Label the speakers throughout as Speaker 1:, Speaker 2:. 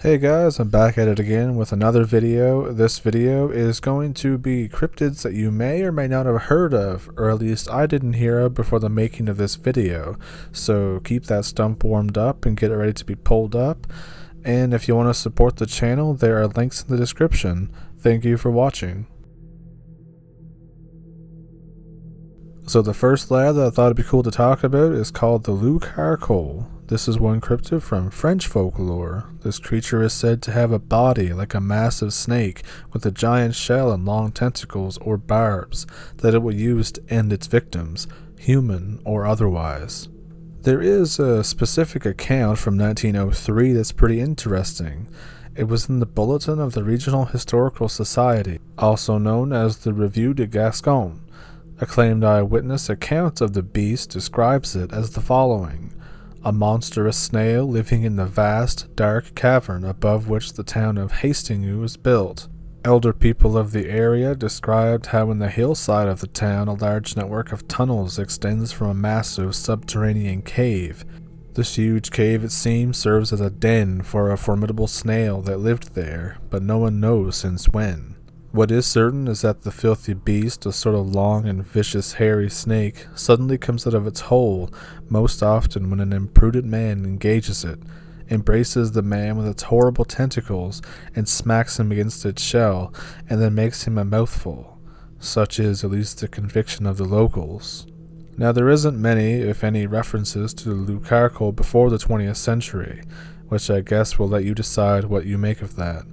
Speaker 1: Hey guys, I'm back at it again with another video. This video is going to be cryptids that you may or may not have heard of, or at least I didn't hear of before the making of this video. So keep that stump warmed up and get it ready to be pulled up. And if you want to support the channel, there are links in the description. Thank you for watching. So the first lab that I thought it'd be cool to talk about is called the Lou Carcolh. This is one cryptid from French folklore. This creature is said to have a body like a massive snake with a giant shell and long tentacles or barbs that it will use to end its victims, human or otherwise. There is a specific account from 1903 that's pretty interesting. It was in the Bulletin of the Regional Historical Society, also known as the Revue de Gascon. A claimed eyewitness account of the beast describes it as the following: a monstrous snail living in the vast, dark cavern above which the town of Hastings was built. Elder people of the area described how in the hillside of the town a large network of tunnels extends from a massive subterranean cave. This huge cave, it seems, serves as a den for a formidable snail that lived there, but no one knows since when. What is certain is that the filthy beast, a sort of long and vicious hairy snake, suddenly comes out of its hole, most often when an imprudent man engages it, embraces the man with its horrible tentacles, and smacks him against its shell, and then makes him a mouthful. Such is at least the conviction of the locals. Now there isn't many, if any, references to the Lou Carcolh before the 20th century, which I guess will let you decide what you make of that.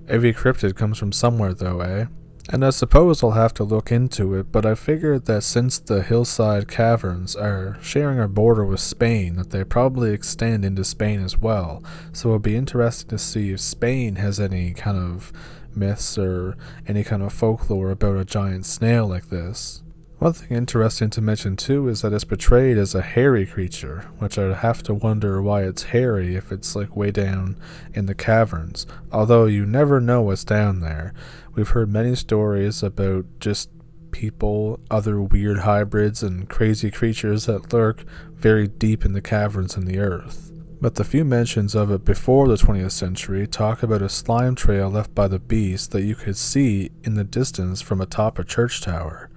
Speaker 1: Every cryptid comes from somewhere though, eh? And I suppose I'll have to look into it, but I figured that since the hillside caverns are sharing a border with Spain, that they probably extend into Spain as well. So it'll be interesting to see if Spain has any kind of myths or any kind of folklore about a giant snail like this. One thing interesting to mention too is that it's portrayed as a hairy creature, which I'd have to wonder why it's hairy if it's like way down in the caverns, although you never know what's down there. We've heard many stories about just people, other weird hybrids, and crazy creatures that lurk very deep in the caverns in the earth. But the few mentions of it before the 20th century talk about a slime trail left by the beast that you could see in the distance from atop a church tower.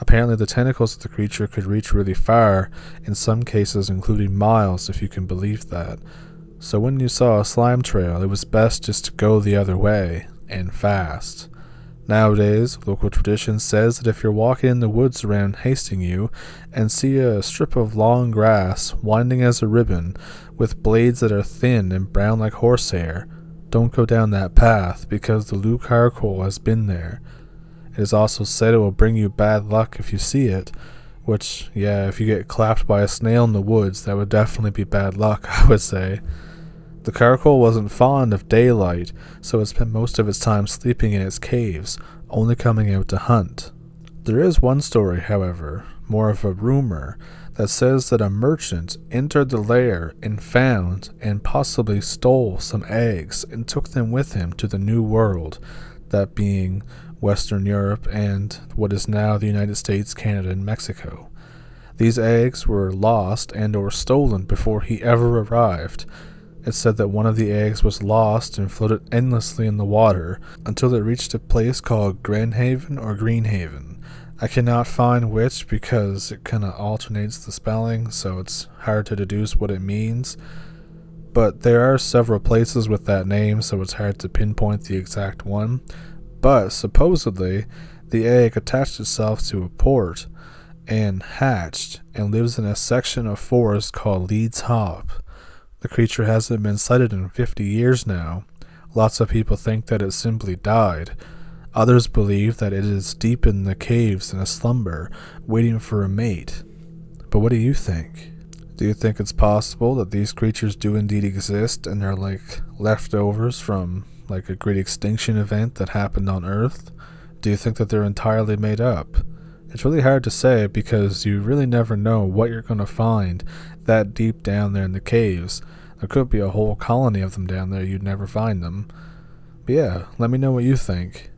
Speaker 1: Apparently the tentacles of the creature could reach really far, in some cases including miles if you can believe that. So when you saw a slime trail, it was best just to go the other way, and fast. Nowadays, local tradition says that if you're walking in the woods around Hastings and see a strip of long grass winding as a ribbon with blades that are thin and brown like horsehair, don't go down that path because the Lou Carcolh has been there. It is also said it will bring you bad luck if you see it, which, yeah, if you get clapped by a snail in the woods, that would definitely be bad luck, I would say. The Carcolh wasn't fond of daylight, so it spent most of its time sleeping in its caves, only coming out to hunt. There is one story, however, more of a rumor, that says that a merchant entered the lair and found and possibly stole some eggs and took them with him to the New World, that being Western Europe and what is now the United States, Canada, and Mexico. These eggs were lost and or stolen before he ever arrived. It's said that one of the eggs was lost and floated endlessly in the water until it reached a place called Greenhaven or Greenhaven. I cannot find which because it kind of alternates the spelling, so it's hard to deduce what it means. But there are several places with that name, so it's hard to pinpoint the exact one. But supposedly, the egg attached itself to a port and hatched and lives in a section of forest called Leeds Hop. The creature hasn't been sighted in 50 years now. Lots of people think that it simply died. Others believe that it is deep in the caves in a slumber, waiting for a mate. But what do you think? Do you think it's possible that these creatures do indeed exist and they're like leftovers from like a great extinction event that happened on Earth? Do you think that they're entirely made up? It's really hard to say because you really never know what you're going to find that deep down there in the caves. There could be a whole colony of them down there, you'd never find them. But yeah, let me know what you think.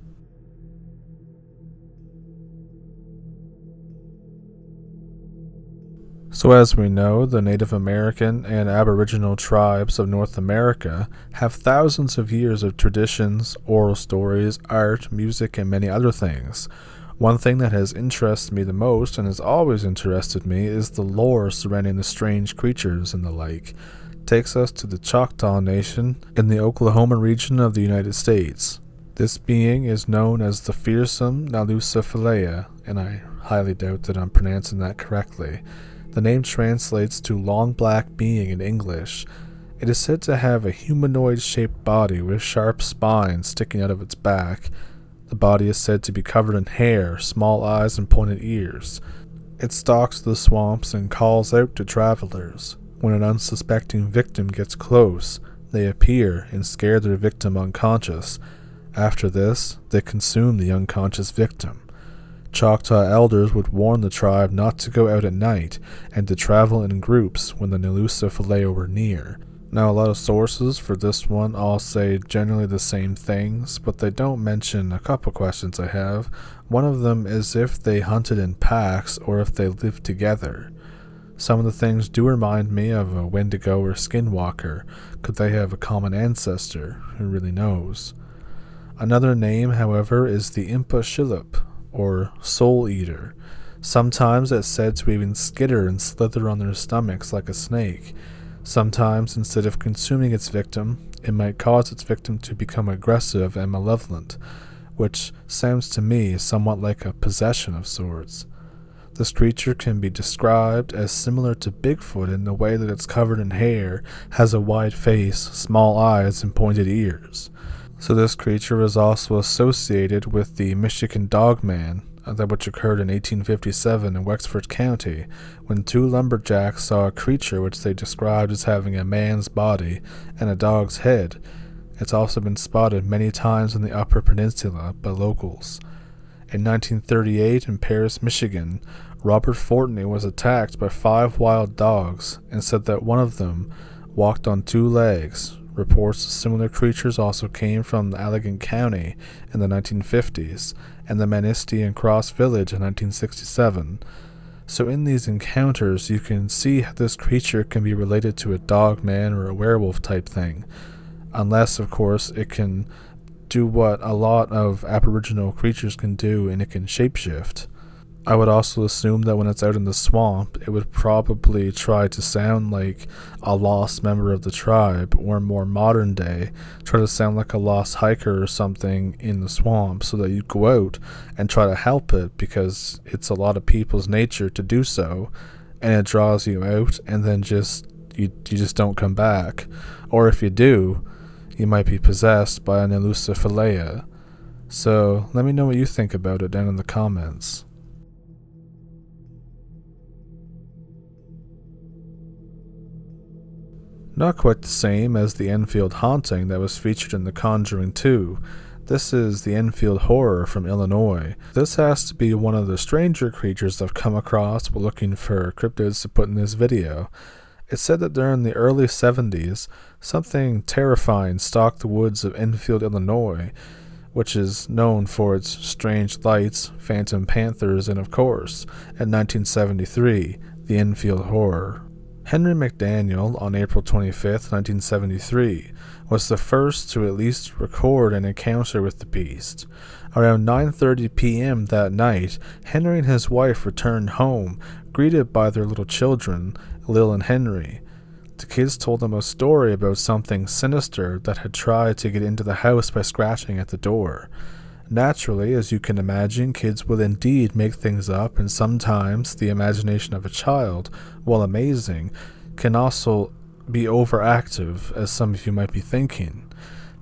Speaker 1: So as we know, the Native American and Aboriginal tribes of North America have thousands of years of traditions, oral stories, art, music, and many other things. One thing that has interested me the most and has always interested me is the lore surrounding the strange creatures and the like. It takes us to the Choctaw Nation in the Oklahoma region of the United States. This being is known as the fearsome Nalusa Falaya, and I highly doubt that I'm pronouncing that correctly. The name translates to long black being in English. It is said to have a humanoid-shaped body with sharp spines sticking out of its back. The body is said to be covered in hair, small eyes, and pointed ears. It stalks the swamps and calls out to travelers. When an unsuspecting victim gets close, they appear and scare their victim unconscious. After this, they consume the unconscious victim. Choctaw elders would warn the tribe not to go out at night and to travel in groups when the Nalusa Falaya were near. Now, a lot of sources for this one all say generally the same things, but they don't mention a couple questions I have. One of them is if they hunted in packs or if they lived together. Some of the things do remind me of a Wendigo or Skinwalker. Could they have a common ancestor? Who really knows? Another name, however, is the Impa Shillip, or soul eater. Sometimes it's said to even skitter and slither on their stomachs like a snake. Sometimes, instead of consuming its victim, it might cause its victim to become aggressive and malevolent, which sounds to me somewhat like a possession of sorts. This creature can be described as similar to Bigfoot in the way that it's covered in hair, has a wide face, small eyes, and pointed ears. So this creature was also associated with the Michigan Dogman, which occurred in 1857 in Wexford County, when two lumberjacks saw a creature which they described as having a man's body and a dog's head. It's also been spotted many times in the Upper Peninsula by locals. In 1938 in Paris, Michigan, Robert Fortney was attacked by 5 wild dogs and said that one of them walked on 2 legs. Reports of similar creatures also came from Allegan County in the 1950s and the Manistee and Cross Village in 1967. So in these encounters, you can see how this creature can be related to a dog man or a werewolf type thing, unless, of course, it can do what a lot of Aboriginal creatures can do, and it can shapeshift. I would also assume that when it's out in the swamp, it would probably try to sound like a lost member of the tribe, or more modern day, try to sound like a lost hiker or something in the swamp, so that you go out and try to help it, because it's a lot of people's nature to do so, and it draws you out, and then you just don't come back. Or if you do, you might be possessed by a Nalusa Falaya. So let me know what you think about it down in the comments. Not quite the same as the Enfield haunting that was featured in The Conjuring 2. This is the Enfield Horror from Illinois. This has to be one of the stranger creatures I've come across while looking for cryptids to put in this video. It's said that during the early 70s, something terrifying stalked the woods of Enfield, Illinois, which is known for its strange lights, phantom panthers, and of course, in 1973, the Enfield Horror. Henry McDaniel, on April 25, 1973, was the first to at least record an encounter with the beast. Around 9:30 p.m. that night, Henry and his wife returned home, greeted by their little children, Lil and Henry. The kids told them a story about something sinister that had tried to get into the house by scratching at the door. Naturally, as you can imagine, kids will indeed make things up, and sometimes the imagination of a child, while amazing, can also be overactive, as some of you might be thinking.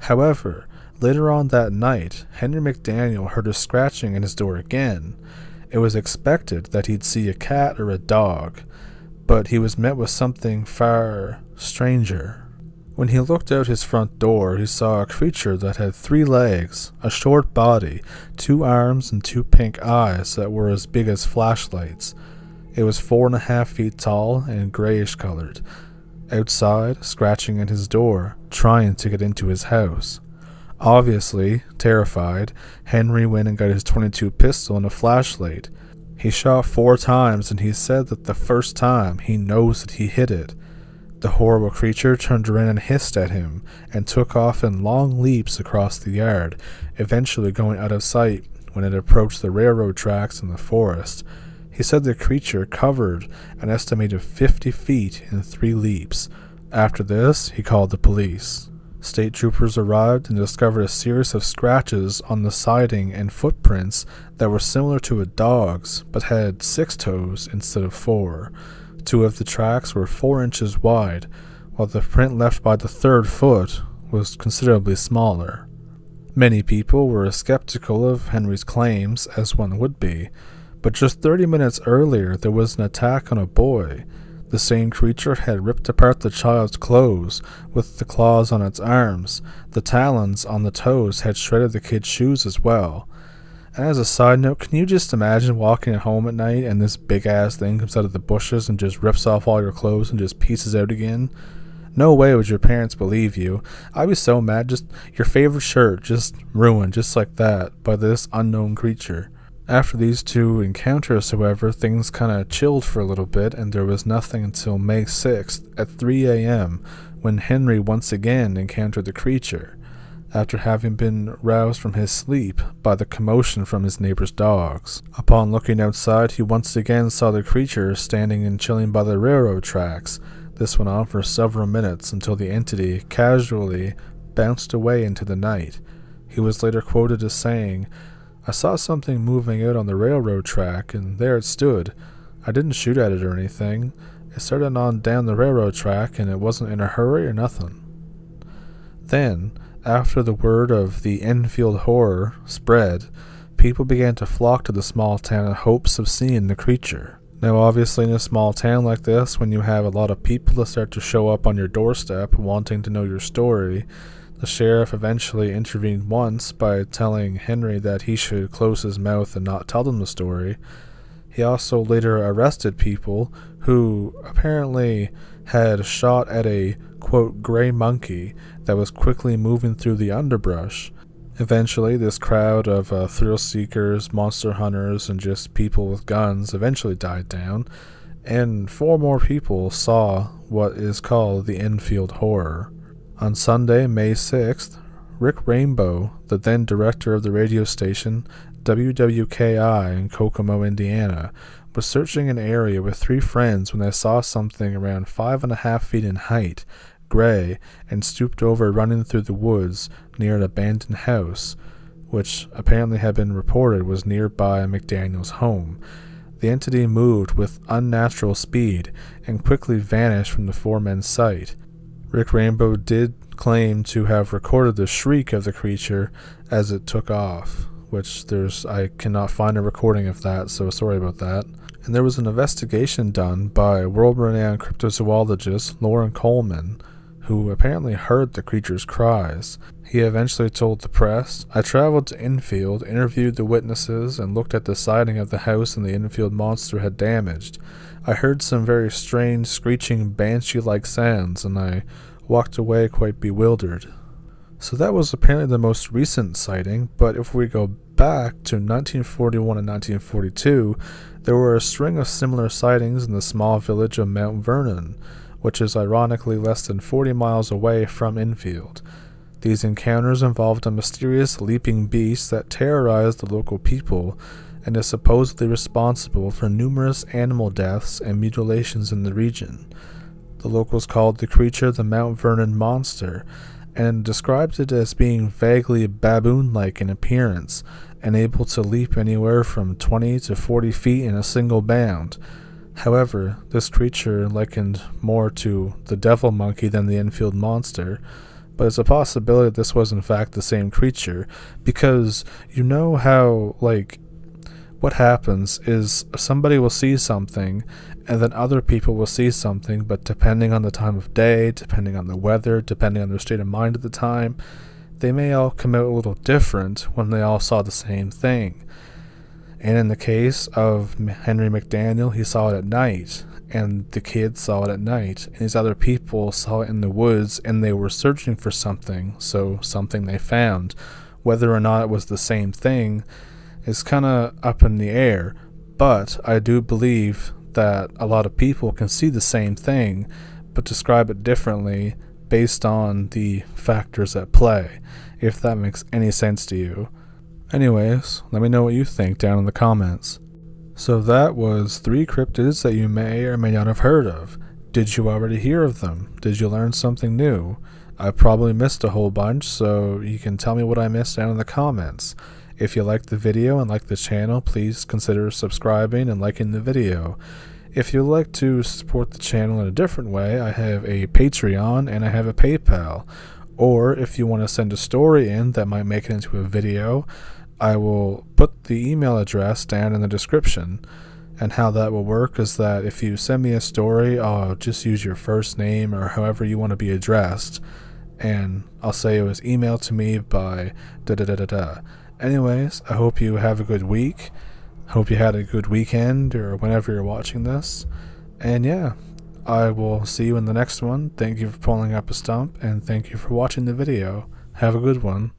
Speaker 1: However, later on that night, Henry McDaniel heard a scratching at his door again. It was expected that he'd see a cat or a dog, but he was met with something far stranger. When he looked out his front door, he saw a creature that had 3 legs, a short body, 2 arms, and 2 pink eyes that were as big as flashlights. It was 4.5 feet tall and grayish colored. Outside, scratching at his door, trying to get into his house. Obviously, terrified, Henry went and got his .22 pistol and a flashlight. He shot 4 times, and he said that the first time he knows that he hit it. The horrible creature turned around and hissed at him, and took off in long leaps across the yard, eventually going out of sight when it approached the railroad tracks in the forest. He said the creature covered an estimated 50 feet in 3 leaps. After this, he called the police. State troopers arrived and discovered a series of scratches on the siding and footprints that were similar to a dog's, but had 6 toes instead of 4. 2 of the tracks were 4 inches wide, while the print left by the 3rd foot was considerably smaller. Many people were skeptical of Henry's claims, as one would be, but just 30 minutes earlier there was an attack on a boy. The same creature had ripped apart the child's clothes with the claws on its arms. The talons on the toes had shredded the kid's shoes as well. And as a side note, can you just imagine walking at home at night and this big-ass thing comes out of the bushes and just rips off all your clothes and just pieces out again? No way would your parents believe you. I'd be so mad. Just your favorite shirt just ruined just like that by this unknown creature. After these 2 encounters, however, things kind of chilled for a little bit, and there was nothing until May 6th at 3 a.m. when Henry once again encountered the creature, after having been roused from his sleep by the commotion from his neighbor's dogs. Upon looking outside, he once again saw the creature standing and chilling by the railroad tracks. This went on for several minutes until the entity casually bounced away into the night. He was later quoted as saying, "I saw something moving out on the railroad track, and there it stood. I didn't shoot at it or anything. It started on down the railroad track, and it wasn't in a hurry or nothing." Then, after the word of the Enfield Horror spread, people began to flock to the small town in hopes of seeing the creature. Now, obviously, in a small town like this, when you have a lot of people that start to show up on your doorstep wanting to know your story, the sheriff eventually intervened once by telling Henry that he should close his mouth and not tell them the story. He also later arrested people who apparently had shot at a, quote, gray monkey that was quickly moving through the underbrush. Eventually, this crowd of thrill seekers, monster hunters, and just people with guns eventually died down, and 4 more people saw what is called the Enfield Horror. On Sunday, May 6th, Rick Rainbow, the then director of the radio station WWKI in Kokomo, Indiana, was searching an area with 3 friends when they saw something around 5.5 feet in height, gray, and stooped over running through the woods near an abandoned house, which apparently had been reported was nearby McDaniel's home. The entity moved with unnatural speed and quickly vanished from the 4 men's sight. Rick Rainbow did claim to have recorded the shriek of the creature as it took off, which I cannot find a recording of that, so sorry about that. And there was an investigation done by world-renowned cryptozoologist Lauren Coleman, who apparently heard the creature's cries. He eventually told the press, "I traveled to Enfield, interviewed the witnesses, and looked at the siding of the house and the Enfield monster had damaged. I heard some very strange, screeching, banshee-like sounds, and I walked away quite bewildered." So that was apparently the most recent sighting, but if we go back to 1941 and 1942, there were a string of similar sightings in the small village of Mount Vernon, which is ironically less than 40 miles away from Enfield. These encounters involved a mysterious leaping beast that terrorized the local people and is supposedly responsible for numerous animal deaths and mutilations in the region. The locals called the creature the Mount Vernon Monster and described it as being vaguely baboon-like in appearance and able to leap anywhere from 20 to 40 feet in a single bound. However, this creature likened more to the devil monkey than the Enfield monster, but it's a possibility this was in fact the same creature, because you know how, what happens is somebody will see something, and then other people will see something, but depending on the time of day, depending on the weather, depending on their state of mind at the time, they may all come out a little different when they all saw the same thing. And in the case of Henry McDaniel, he saw it at night, and the kids saw it at night, and these other people saw it in the woods, and they were searching for something, so something they found. Whether or not it was the same thing is kind of up in the air, But I do believe that a lot of people can see the same thing, but describe it differently based on the factors at play, if that makes any sense to you. Anyways, let me know what you think down in the comments. So that was 3 cryptids that you may or may not have heard of. Did you already hear of them? Did you learn something new? I probably missed a whole bunch, so you can tell me what I missed down in the comments. If you liked the video and like the channel, please consider subscribing and liking the video. If you'd like to support the channel in a different way, I have a Patreon and I have a PayPal. Or if you want to send a story in that might make it into a video, I will put the email address down in the description. And how that will work is that if you send me a story, I'll just use your first name or however you want to be addressed. And I'll say it was emailed to me by da-da-da-da-da. Anyways, I hope you have a good week. Hope you had a good weekend or whenever you're watching this. And yeah, I will see you in the next one. Thank you for pulling up a stump and thank you for watching the video. Have a good one.